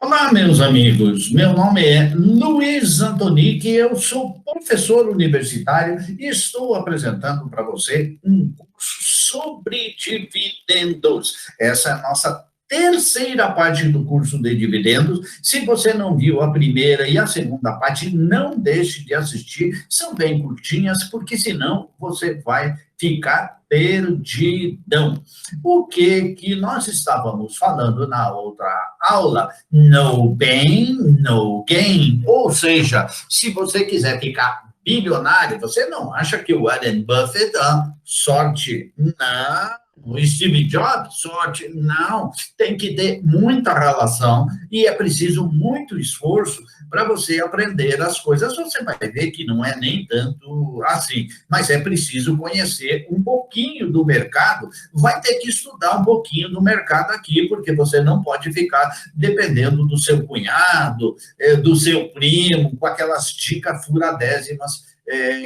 Olá, meus amigos. Meu nome é Luiz Antonic, eu sou professor universitário e estou apresentando para você um curso sobre dividendos. Essa é a nossa terceira parte do curso de dividendos. Se você não viu a primeira e a segunda parte, não deixe de assistir. São bem curtinhas, porque senão você vai ficar perdidão. O que nós estávamos falando na outra aula? No pain, no gain. Ou seja, se você quiser ficar bilionário, você não acha que o Warren Buffett, sorte? Não. O Steve Jobs, sorte? Não. Tem que ter muita relação e é preciso muito esforço para você aprender as coisas. Você vai ver que não é nem tanto assim, mas é preciso conhecer um pouquinho do mercado, vai ter que estudar um pouquinho do mercado aqui, porque você não pode ficar dependendo do seu cunhado, do seu primo, com aquelas dicas furadésimas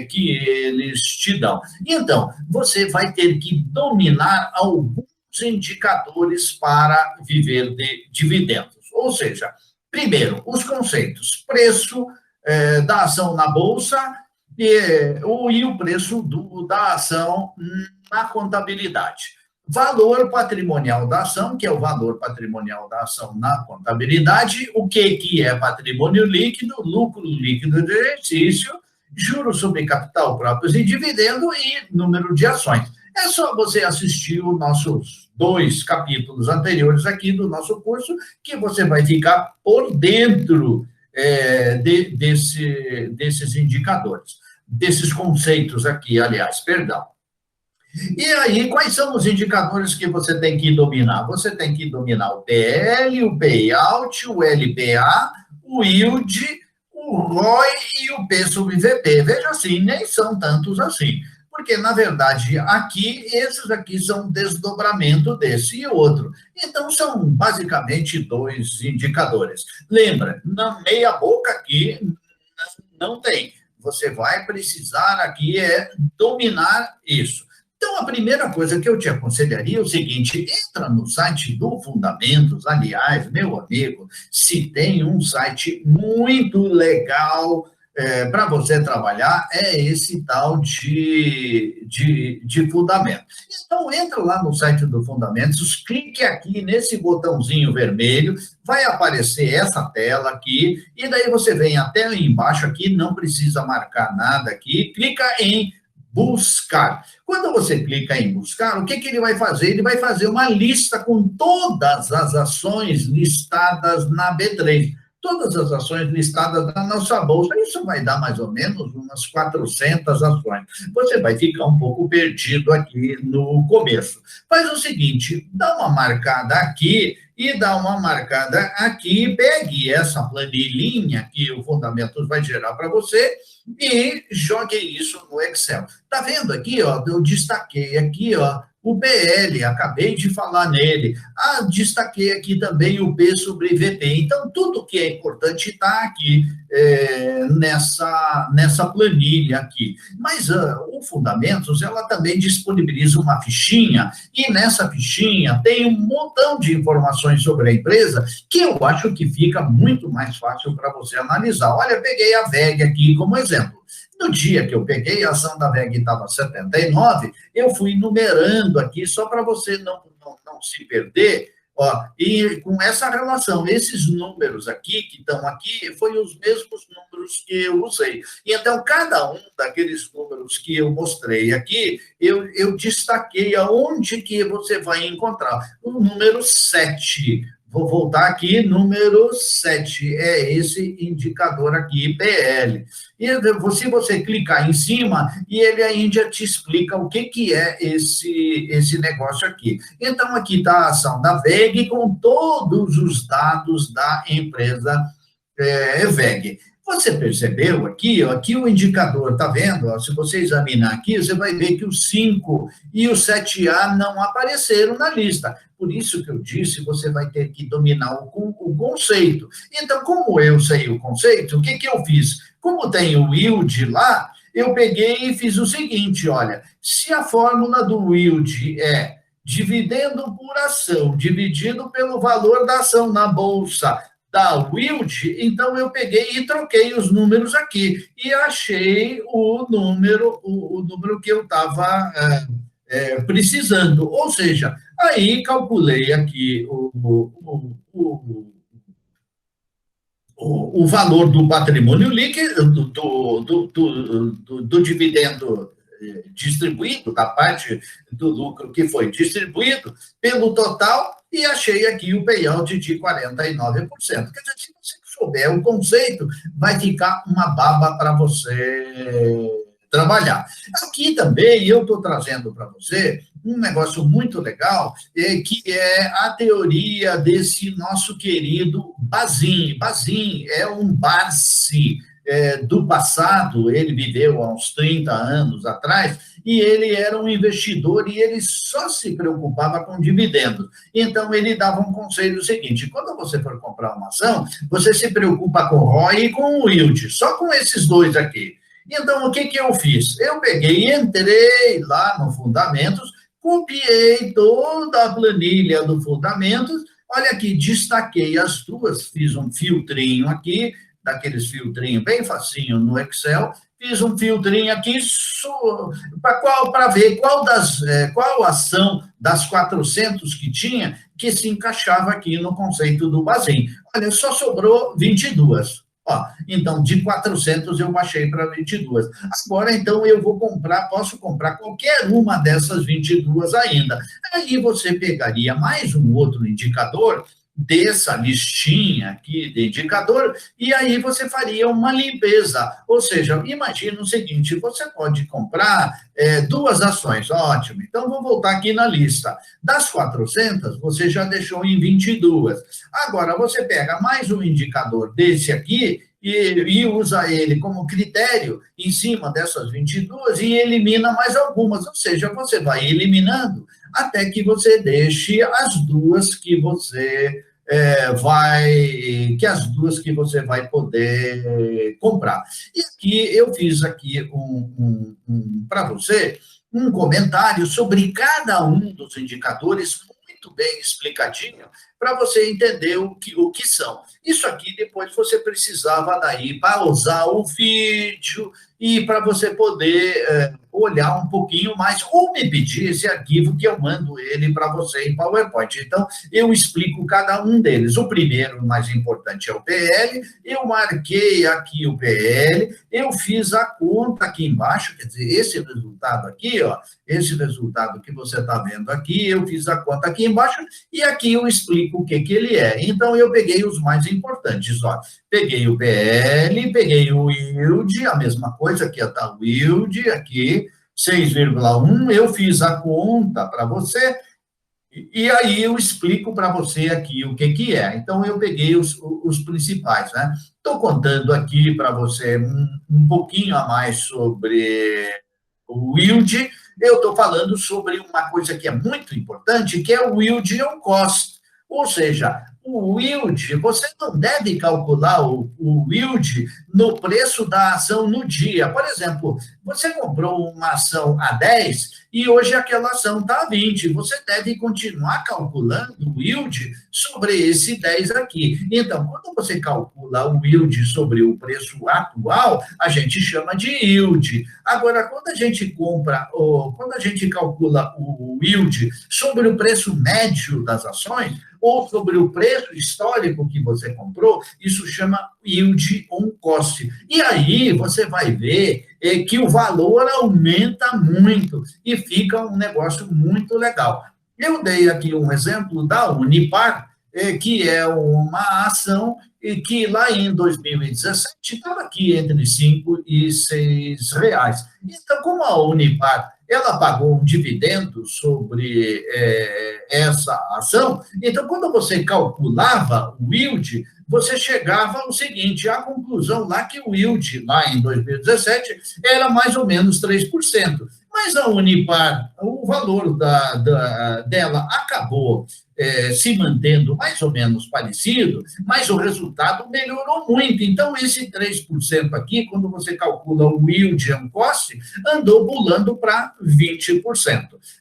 que eles te dão. Então, você vai ter que dominar alguns indicadores para viver de dividendos. Ou seja, primeiro, os conceitos: preço da ação na bolsa e o preço da ação na contabilidade. Valor patrimonial da ação, que é o valor patrimonial da ação na contabilidade. O que é patrimônio líquido? Lucro líquido do exercício, juros sobre capital próprios e dividendo e número de ações. É só você assistir os nossos 2 capítulos anteriores aqui do nosso curso, que você vai ficar por dentro desses indicadores, desses conceitos aqui, aliás, perdão. E aí, quais são os indicadores que você tem que dominar? Você tem que dominar o PL, o payout, o LPA, o yield, o ROI e o P sobre VP. Veja assim, nem são tantos assim, porque, na verdade, esses aqui são desdobramento desse e outro. Então, são basicamente 2 indicadores. Lembra, na meia boca aqui não tem. Você vai precisar aqui dominar isso. Então, a primeira coisa que eu te aconselharia é o seguinte: entra no site do Fundamentos. Aliás, meu amigo, se tem um site muito legal para você trabalhar, é esse tal de Fundamentos. Então, entra lá no site do Fundamentos, clique aqui nesse botãozinho vermelho, vai aparecer essa tela aqui, e daí você vem até embaixo aqui, não precisa marcar nada aqui, clica em buscar. Quando você clica em buscar, o que ele vai fazer? Ele vai fazer uma lista com todas as ações listadas na B3. Todas as ações listadas na nossa bolsa. Isso vai dar mais ou menos umas 400 ações. Você vai ficar um pouco perdido aqui no começo. Faz o seguinte, dá uma marcada aqui e dá uma marcada aqui, pegue essa planilhinha que o Fundamentos vai gerar para você e jogue isso no Excel. Tá vendo aqui, ó? Eu destaquei aqui, ó, o PL, acabei de falar nele. Destaquei aqui também o P sobre VP. Então, tudo que é importante está aqui nessa planilha aqui. Mas o Fundamentos, ela também disponibiliza uma fichinha, e nessa fichinha tem um montão de informações sobre a empresa que eu acho que fica muito mais fácil para você analisar. Olha, peguei a VEG aqui como exemplo. No dia que eu peguei, a ação da VEG estava 79, eu fui numerando aqui, só para você não se perder, ó, e com essa relação, esses números aqui, que estão aqui, foi os mesmos números que eu usei. E então, cada um daqueles números que eu mostrei aqui, eu destaquei aonde que você vai encontrar. O número 7. Vou voltar aqui, número 7, é esse indicador aqui, PL. E se você clicar em cima, e ele ainda te explica o que é esse negócio aqui. Então, aqui está a ação da VEG com todos os dados da empresa VEG. Você percebeu aqui, ó, que o indicador, tá vendo? Ó, se você examinar aqui, você vai ver que o 5 e o 7A não apareceram na lista. Por isso que eu disse, você vai ter que dominar o conceito. Então, como eu sei o conceito, o que eu fiz? Como tem o yield lá, eu peguei e fiz o seguinte, olha, se a fórmula do yield é dividendo por ação, dividido pelo valor da ação na bolsa da Wild, então eu peguei e troquei os números aqui e achei o número que eu estava precisando. Ou seja, aí calculei aqui o valor do patrimônio líquido, do dividendo distribuído, da parte do lucro que foi distribuído, pelo total, e achei aqui o payout de 49%. Quer dizer, se você souber o conceito, vai ficar uma baba para você trabalhar. Aqui também eu estou trazendo para você um negócio muito legal, que é a teoria desse nosso querido Bazin. Bazin é um Barsi do passado, ele viveu há uns 30 anos atrás, e ele era um investidor e ele só se preocupava com dividendos. Então, ele dava um conselho seguinte: quando você for comprar uma ação, você se preocupa com o ROI e com o yield, só com esses dois aqui. Então, o que eu fiz? Eu peguei, entrei lá no Fundamentos, copiei toda a planilha do Fundamentos, olha aqui, destaquei as duas, fiz um filtrinho aqui, daqueles filtrinhos bem facinho no Excel, fiz um filtrinho aqui para ver qual ação das 400 que tinha que se encaixava aqui no conceito do Bazin. Olha, só sobrou 22. Ó, então, de 400 eu baixei para 22. Agora, então, posso comprar qualquer uma dessas 22 ainda. Aí você pegaria mais um outro indicador dessa listinha aqui de indicador, e aí você faria uma limpeza. Ou seja, imagina o seguinte: você pode comprar duas ações, ótimo. Então, vou voltar aqui na lista. Das 400, você já deixou em 22. Agora, você pega mais um indicador desse aqui e usa ele como critério em cima dessas 22 e elimina mais algumas. Ou seja, você vai eliminando até que você deixe as duas que você vai poder comprar. E aqui eu fiz aqui para você um comentário sobre cada um dos indicadores, muito bem explicadinho, para você entender o que são. Isso aqui depois você precisava daí pausar o vídeo e para você poder olhar um pouquinho mais, ou me pedir esse arquivo que eu mando ele para você em PowerPoint. Então, eu explico cada um deles. O primeiro, mais importante, é o PL. Eu marquei aqui o PL, eu fiz a conta aqui embaixo, quer dizer, esse resultado aqui, ó, esse resultado que você está vendo aqui, eu fiz a conta aqui embaixo e aqui eu explico o que ele é. Então, eu peguei os mais importantes, ó. Peguei o PL, peguei o yield, a mesma coisa que está o yield aqui, 6,1, eu fiz a conta para você, e aí eu explico para você aqui o que é. Então, eu peguei os principais, né? Estou contando aqui para você um pouquinho a mais sobre o yield. Eu estou falando sobre uma coisa que é muito importante, que é o yield on cost. Ou seja, o yield, você não deve calcular o yield no preço da ação no dia. Por exemplo, você comprou uma ação a 10 e hoje aquela ação está a 20. Você deve continuar calculando o yield sobre esse 10 aqui. Então, quando você calcula o yield sobre o preço atual, a gente chama de yield. Agora, quando a gente calcula o yield sobre o preço médio das ações, ou sobre o preço histórico que você comprou, isso chama yield on cost. E aí você vai ver que o valor aumenta muito e fica um negócio muito legal. Eu dei aqui um exemplo da Unipar, que é uma ação que lá em 2017 estava aqui entre 5 e 6 reais. Então, como a Unipar ela pagou um dividendo sobre essa ação, então, quando você calculava o yield, você chegava ao seguinte, à conclusão lá que o yield, lá em 2017, era mais ou menos 3%. Mas a Unipar, o valor dela acabou se mantendo mais ou menos parecido, mas o resultado melhorou muito. Então, esse 3% aqui, quando você calcula o yield and cost, andou pulando para 20%.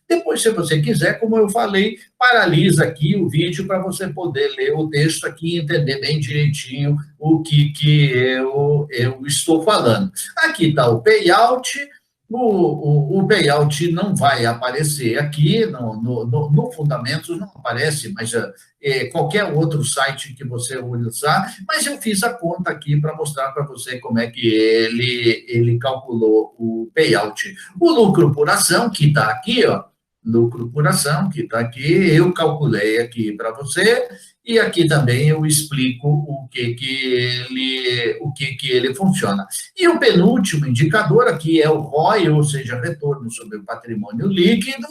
Depois, se você quiser, como eu falei, paralisa aqui o vídeo para você poder ler o texto aqui e entender bem direitinho o que eu estou falando. Aqui está o payout. O payout não vai aparecer aqui, no Fundamentos não aparece, mas qualquer outro site que você usar, mas eu fiz a conta aqui para mostrar para você como é que ele calculou o payout. O lucro por ação, que está aqui, ó, lucro por ação, que está aqui, eu calculei aqui para você, e aqui também eu explico o que ele funciona. E o penúltimo indicador aqui é o ROI, ou seja, retorno sobre o patrimônio líquido,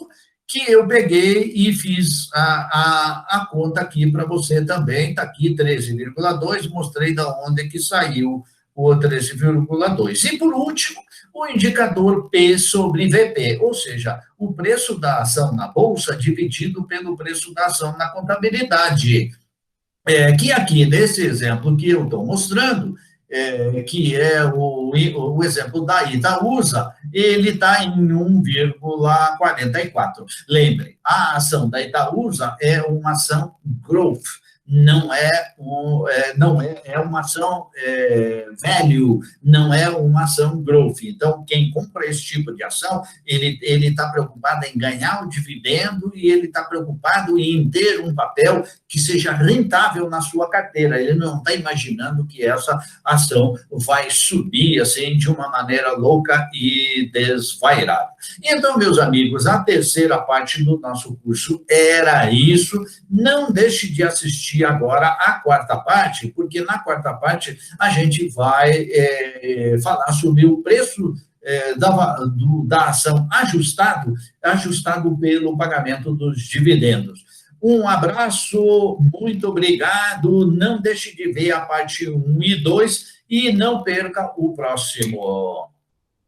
que eu peguei e fiz a conta aqui para você também, está aqui 13,2, mostrei de onde que saiu o 13,2. E por último, o indicador P sobre VP, ou seja, o preço da ação na bolsa dividido pelo preço da ação na contabilidade. Que aqui, nesse exemplo que eu estou mostrando, que é o exemplo da Itaúsa, ele está em 1,44. Lembre, a ação da Itaúsa é uma ação growth, não é uma ação value, não é uma ação growth. Então, quem compra esse tipo de ação, ele está preocupado em ganhar o dividendo e ele está preocupado em ter um papel que seja rentável na sua carteira. Ele não está imaginando que essa ação vai subir assim de uma maneira louca e desvairada. Então, meus amigos, a terceira parte do nosso curso era isso. Não deixe de assistir agora a quarta parte, porque na quarta parte a gente vai falar sobre o preço da ação ajustado pelo pagamento dos dividendos. Um abraço, muito obrigado, não deixe de ver a parte 1 e 2 e não perca o próximo.